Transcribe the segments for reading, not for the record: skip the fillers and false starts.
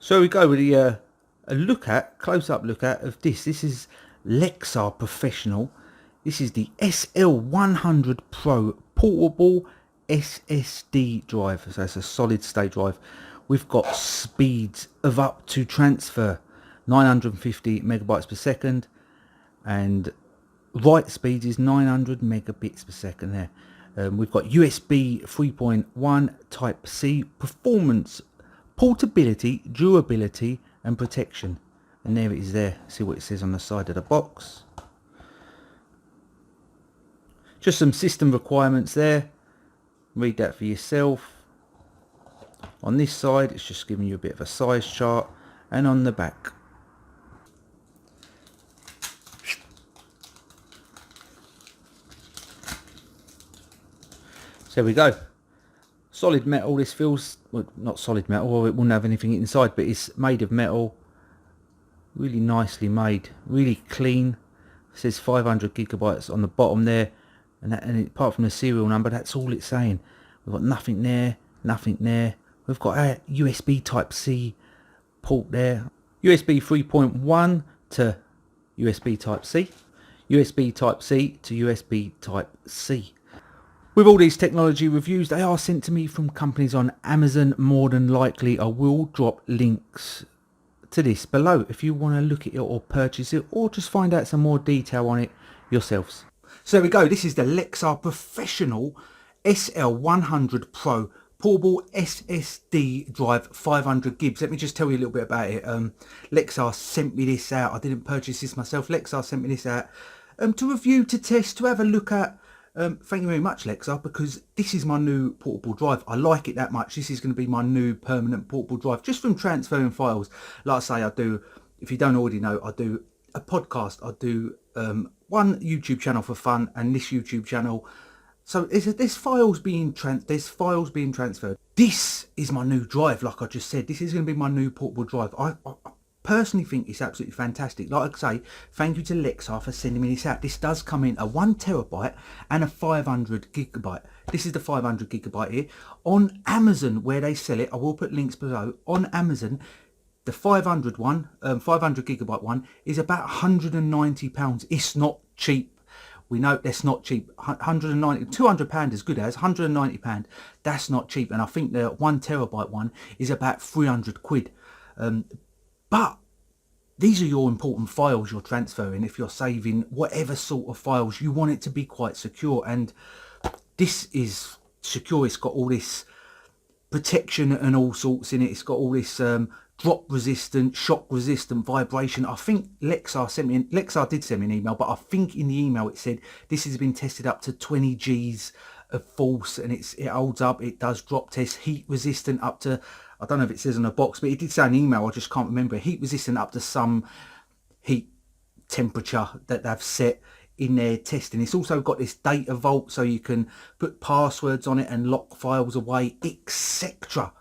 So we go with a close-up look at of this. This is Lexar Professional. This is the SL100 Pro portable SSD drive. So it's a solid state drive. We've got speeds of up to transfer 950 megabytes per second, and write speed is 900 megabits per second there. We've got USB 3.1 Type C, performance, portability, durability and protection. And there it is there. See what it says on the side of the box. Just some system requirements there. Read that for yourself. On this side it's just giving you a bit of a size chart, and on the back there we go. Solid metal. This feels, well, not solid metal, or it wouldn't have anything inside, but it's made of metal. Really nicely made, really clean. It says 500 gigabytes on the bottom there, and apart from the serial number, that's all it's saying. We've got nothing there, nothing there. We've got a USB Type C port there, USB 3.1 to USB Type C, USB Type C to USB Type C. With all these technology reviews, they are sent to me from companies on Amazon. More than likely I will drop links to this below if you want to look at it or purchase it, or just find out some more detail on it yourselves. So there we go. This is the Lexar Professional SL100 Pro portable SSD drive, 500 gigs. Let me just tell you a little bit about it. Lexar sent me this out. I didn't purchase this myself. Lexar sent me this out to review, to test, to have a look at. Thank you very much, Lexar, because this is my new portable drive. I like it that much. This is going to be my new permanent portable drive, just from transferring files. Like I say, I do, if you don't already know, I do a podcast. I do one YouTube channel for fun, and this YouTube channel. So there's files being transferred. This is my new drive, like I just said. This is going to be my new portable drive. I personally think it's absolutely fantastic. Like I say, thank you to Lexar for sending me this out. This does come in a 1 terabyte and a 500 gigabyte. This is the 500 gigabyte here. On Amazon, where they sell it, I will put links below. On Amazon, the 500 gigabyte one is about £190. It's not cheap. We know that's not cheap. 190, £200 as good as £190. That's not cheap. And I think the 1 terabyte one is about 300 quid. But these are your important files you're transferring. If you're saving whatever sort of files, you want it to be quite secure. And this is secure. It's got all this protection and all sorts in it. It's got all this drop resistant, shock resistant, vibration. I think Lexar did send me an email, but I think in the email it said this has been tested up to 20 Gs of force, and it holds up. It does drop test, heat resistant up to, I don't know if it says on the box, but it did say an email, I just can't remember. Heat resistant up to some heat temperature that they've set in their testing. It's also got this Data Vault, so you can put passwords on it and lock files away, etc.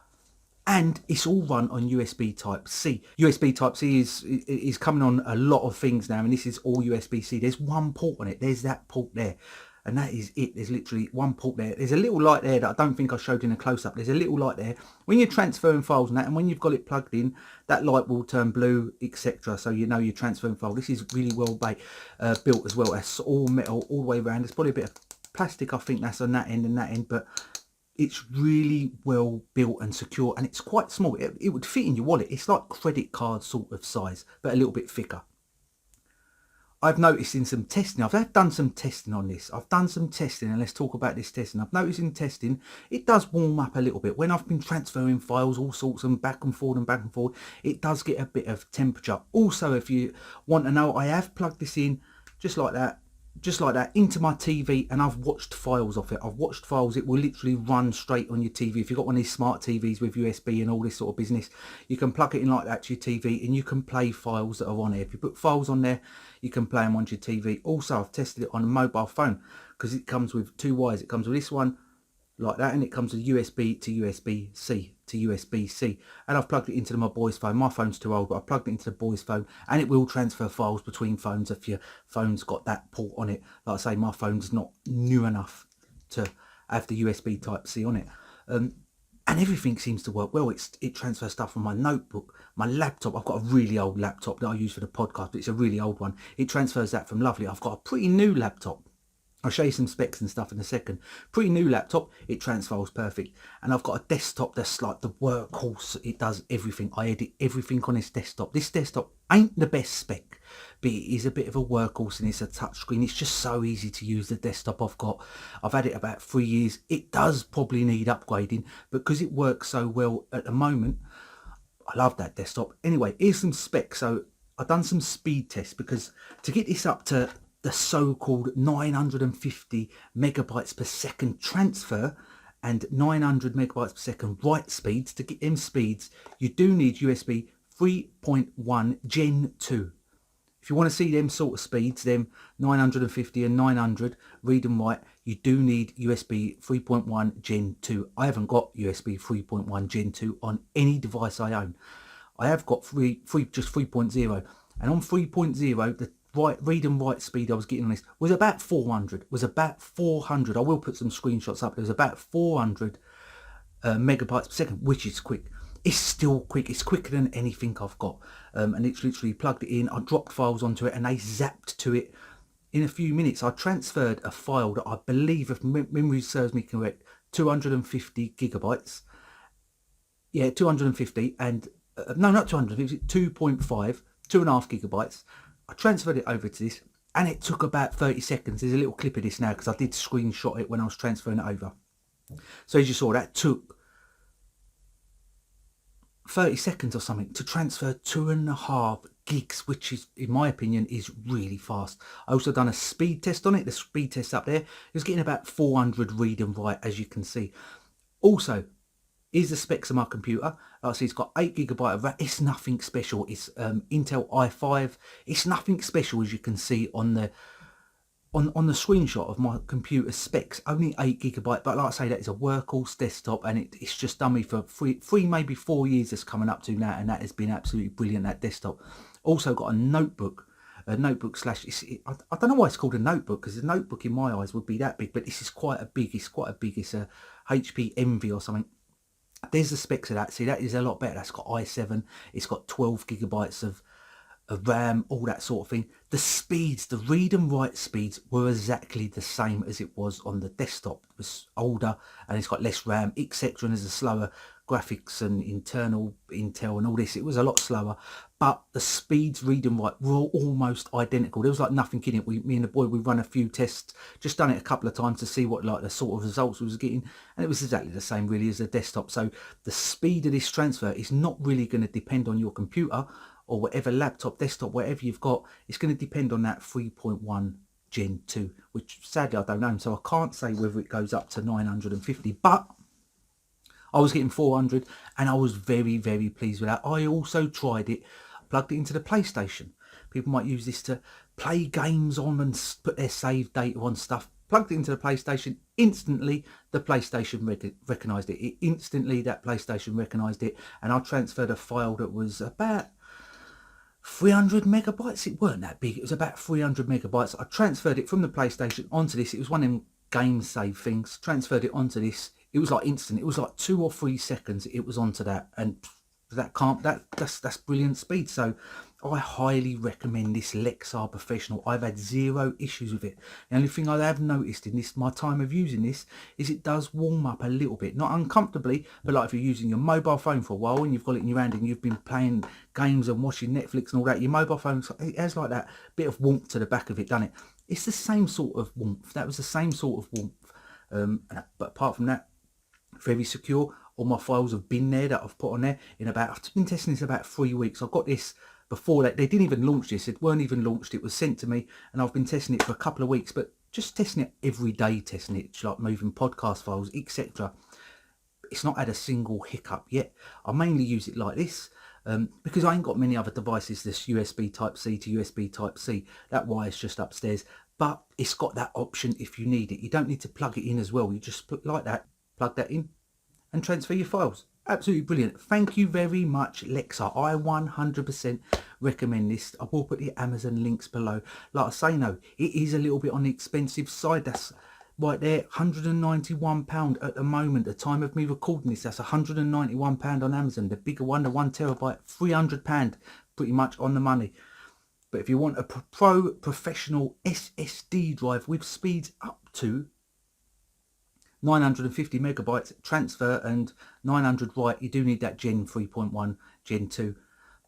And it's all run on USB Type C. USB Type C is coming on a lot of things now, and this is all USB-C. There's one port on it. There's that port there. And that is it. There's literally one port there. There's a little light there that I don't think I showed in a close-up. There's a little light there. When you're transferring files and that, and when you've got it plugged in, that light will turn blue, etc. So you know you're transferring files. This is really well built as well. That's all metal all the way around. There's probably a bit of plastic, I think, that's on that end and that end, but it's really well built and secure, and it's quite small. It would fit in your wallet. It's like credit card sort of size, but a little bit thicker. I've noticed in some testing, I've done some testing on this. I've done some testing, and let's talk about this testing. I've noticed in testing, it does warm up a little bit. When I've been transferring files, all sorts, and back and forward, it does get a bit of temperature. Also, if you want to know, I have plugged this in just like that, into my TV, and I've watched files off it. I've watched files. It will literally run straight on your TV. If you've got one of these smart TVs with USB and all this sort of business, you can plug it in like that to your TV, and you can play files that are on there. If you put files on there, you can play them onto your TV. Also, I've tested it on a mobile phone, because it comes with 2 wires. It comes with this one like that, and it comes with USB to USB-C to USB-C, and I've plugged it into my boy's phone. My phone's too old, but I've plugged it into the boy's phone, and it will transfer files between phones if your phone's got that port on it. Like I say, my phone's not new enough to have the USB Type C on it. and everything seems to work well. It transfers stuff from my notebook, my laptop. I've got a really old laptop that I use for the podcast, but it's a really old one. It transfers that from lovely. I've got a pretty new laptop. I'll show you some specs and stuff in a second. Pretty new laptop, it transfers perfect. And I've got a desktop that's like the workhorse. It does everything. I edit everything on this desktop. This desktop ain't the best spec, but it is a bit of a workhorse, and it's a touchscreen. It's just so easy to use, the desktop I've got. I've had it about 3 years. It does probably need upgrading, but because it works so well at the moment, I love that desktop. Anyway, here's some specs. So I've done some speed tests, because to get this up to the so-called 950 megabytes per second transfer and 900 megabytes per second write speeds, to get them speeds, you do need USB 3.1 Gen 2. If you want to see them sort of speeds, them 950 and 900 read and write, you do need USB 3.1 Gen 2. I haven't got USB 3.1 Gen 2 on any device I own. I have got just 3.0, and on 3.0 the read and write speed I was getting on this was about 400. I will put some screenshots up. It was about 400 megabytes per second, which is quick. It's still quick. It's quicker than anything I've got. And it's literally plugged it in. I dropped files onto it, and they zapped to it in a few minutes. I transferred a file that I believe, if memory serves me correct, 250 gigabytes. Yeah, 250, and no, not 250, 2.5, 2.5 gigabytes. I transferred it over to this, and it took about 30 seconds. There's a little clip of this now, because I did screenshot it when I was transferring it over. So as you saw, that took 30 seconds or something to transfer 2.5 gigs, which is, in my opinion, is really fast. I also done a speed test on it. The speed test up there, it was getting about 400 read and write, as you can see. Also, here's the specs of my computer. Like I see, it's got 8 gigabyte of RAM. It's nothing special. It's Intel i5. It's nothing special, as you can see on the screenshot of my computer specs. Only 8 gigabyte, but like I say, that is a workhorse desktop, and it's just done me for three maybe 4 years. That's coming up to now, and that has been absolutely brilliant, that desktop. Also got a notebook slash. I don't know why it's called a notebook, because a notebook in my eyes would be that big, but this is quite a big. It's a HP Envy or something. There's the specs of that. See, that is a lot better. That's got i7. It's got 12 gigabytes of RAM, all that sort of thing. The speeds, the read and write speeds, were exactly the same as it was on the desktop. It was older, and it's got less RAM, etc. And there's a slower graphics and internal Intel and all this. It was a lot slower, but the speeds, read and write, were almost identical. There was like nothing in it. Me and the boy, we run a few tests, just done it a couple of times to see what like the sort of results we was getting, and it was exactly the same really as the desktop. So the speed of this transfer is not really going to depend on your computer or whatever laptop, desktop, whatever you've got. It's going to depend on that 3.1 Gen 2, which sadly I don't own, so I can't say whether it goes up to 950, but I was getting 400, and I was very, very pleased with that. I also tried it, plugged it into the PlayStation. People might use this to play games on and put their save data on stuff. Plugged it into the PlayStation. Instantly, the PlayStation recognised it. Instantly, that PlayStation recognised it, and I transferred a file that was about 300 megabytes. It weren't that big. It was about 300 megabytes. I transferred it from the PlayStation onto this. It was one of them game save things. Transferred it onto this. It was like instant. It was like 2 or 3 seconds. It was onto that, and that's brilliant speed. So I highly recommend this Lexar Professional. I've had 0 issues with it. The only thing I have noticed in my time of using this is it does warm up a little bit, not uncomfortably, but like if you're using your mobile phone for a while and you've got it in your hand and you've been playing games and watching Netflix and all that, your mobile phone, it has like that bit of warmth to the back of it, doesn't it? It's the same sort of warmth. That was the same sort of warmth. But apart from that, very secure. All my files have been there that I've put on there I've been testing this about 3 weeks. I got this before that. They didn't even launch this. It weren't even launched. It was sent to me, and I've been testing it for a couple of weeks, but just testing it every day, testing it, like moving podcast files, etc. It's not had a single hiccup yet. I mainly use it like this because I ain't got many other devices, this USB Type-C to USB Type-C. That wire's just upstairs, but it's got that option if you need it. You don't need to plug it in as well. You just put like that, plug that in, and transfer your files. Absolutely brilliant. Thank you very much, Lexar. I 100% recommend this. I will put the Amazon links below. Like I say, no, it is a little bit on the expensive side. right there, £191 at the moment. At the time of me recording this, that's £191 on Amazon. The bigger one, the 1 terabyte, £300, pretty much on the money. But if you want a pro professional SSD drive with speeds up to 950 megabytes transfer and 900 write, you do need that Gen 3.1, Gen 2.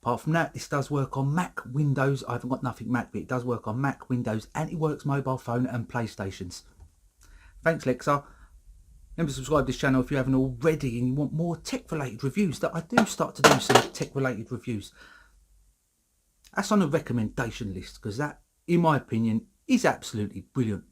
Apart from that, this does work on Mac, Windows. I haven't got nothing Mac, but it does work on Mac, Windows, and it works mobile phone and PlayStations. Thanks, Lexar. Remember to subscribe to this channel if you haven't already and you want more tech-related reviews. That I do start to do some tech-related reviews. That's on a recommendation list because that, in my opinion, is absolutely brilliant.